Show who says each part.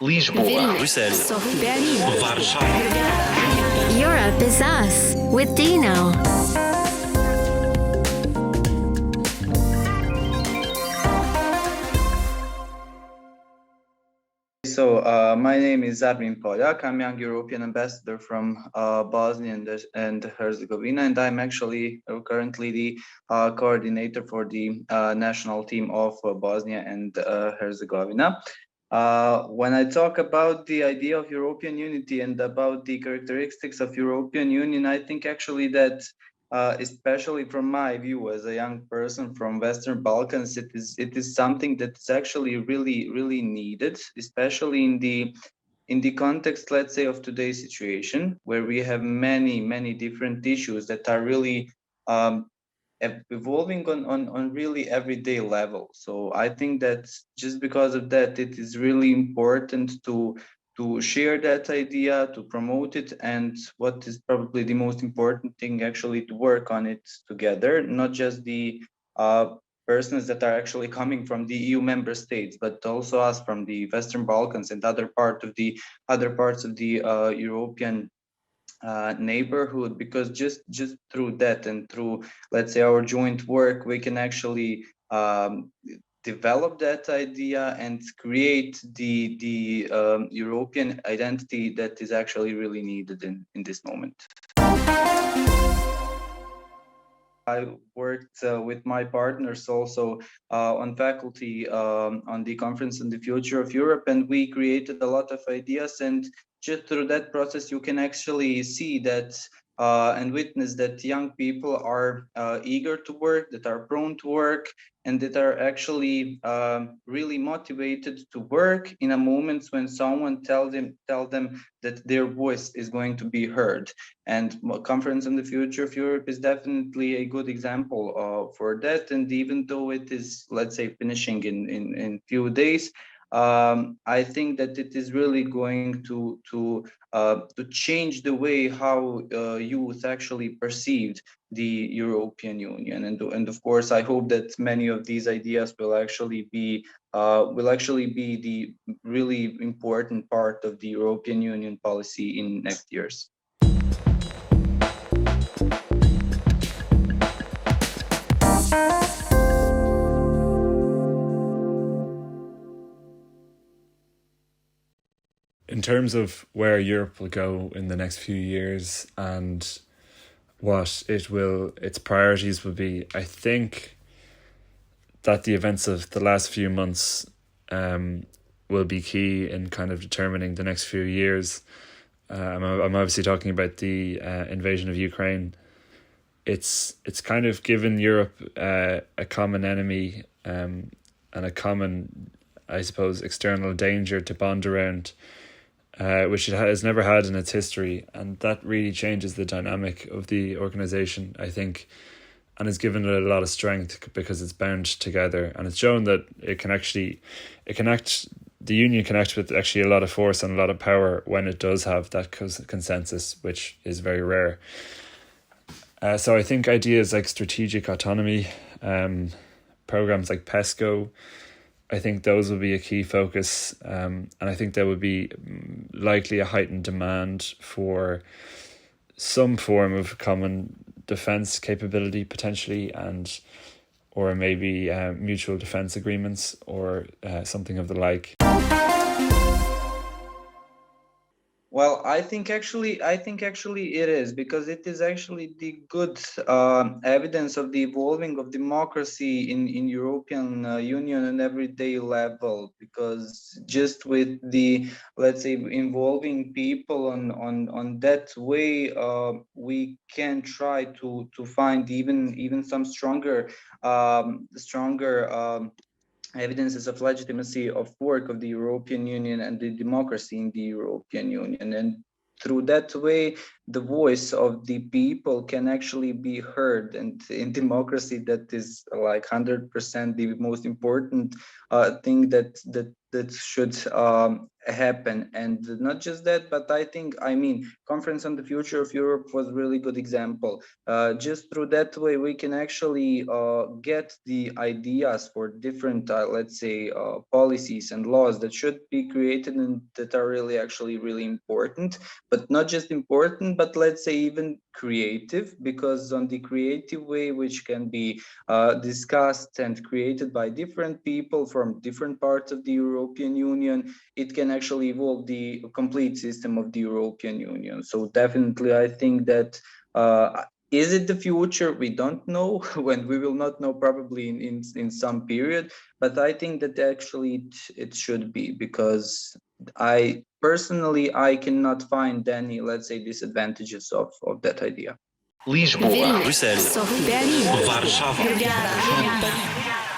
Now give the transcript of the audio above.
Speaker 1: Lisboa,
Speaker 2: Bruxelles,
Speaker 1: Sofia,
Speaker 2: Warschau.
Speaker 3: Europe is us with Dino.
Speaker 4: My name is Armin Poljak. I'm young European ambassador from Bosnia and Herzegovina, and I'm actually currently the coordinator for the national team of Bosnia and Herzegovina. When I talk about the idea of European unity and about the characteristics of European Union, I think actually that especially from my view as a young person from Western Balkans, it is something that's actually really needed, especially in the context, let's say, of today's situation, where we have many different issues that are really evolving on really everyday level. So I think that just because of that, it is really important to share that idea, to promote it, and what is probably the most important thing, actually, to work on it together, not just the persons that are actually coming from the EU member states, but also us from the Western Balkans and other parts of the European neighborhood, because just through that and through, let's say, our joint work, we can actually develop that idea and create the European identity that is actually really needed in this moment. I worked with my partners also on faculty on the Conference on the Future of Europe, and we created a lot of ideas. And just through that process, you can actually see that and witness that young people are eager to work, that are prone to work, and that are actually really motivated to work in a moment when someone tell them that their voice is going to be heard. And Conference on the Future of Europe is definitely a good example for that. And even though it is, let's say, finishing in few days, I think that it is really going to change the way how youth actually perceived the European Union. And of course, I hope that many of these ideas will actually be the really important part of the European Union policy in next years.
Speaker 5: In terms of where Europe will go in the next few years and what its priorities will be, I think that the events of the last few months will be key in kind of determining the next few years. I'm obviously talking about the invasion of Ukraine. It's kind of given Europe a common enemy and a common, I suppose, external danger to bond around, which it has never had in its history, and that really changes the dynamic of the organization, I think, and has given it a lot of strength because it's bound together, and it's shown that the union connects with actually a lot of force and a lot of power when it does have that consensus, which is very rare. So I think ideas like strategic autonomy, programs like PESCO, I think those will be a key focus, and I think there will be likely a heightened demand for some form of common defence capability potentially, or maybe mutual defence agreements or something of the like.
Speaker 4: Well, I think actually it is, because it is actually the good evidence of the evolving of democracy in European Union on everyday level. Because just with the, let's say, involving people on that way, we can try to find even some stronger evidences of legitimacy of work of the European Union and the democracy in the European Union. And through that way, the voice of the people can actually be heard. And in democracy, that is like 100% the most important thing that should happen. And not just that, but I mean, Conference on the Future of Europe was a really good example. Just through that way, we can actually get the ideas for different, let's say, policies and laws that should be created and that are really actually really important, but not just important, but let's say even creative, because on the creative way, which can be discussed and created by different people from different parts of the European Union, it can actually evolve the complete system of the European Union. So definitely, I think that is it the future? We don't know. When we will not know, probably in some period. But I think that actually it should be, because I personally I cannot find any, let's say, disadvantages of that idea.
Speaker 1: Lisboa,
Speaker 3: Vilnius, Sofia, Berlin,
Speaker 1: Warszawa,
Speaker 3: Ljubljana,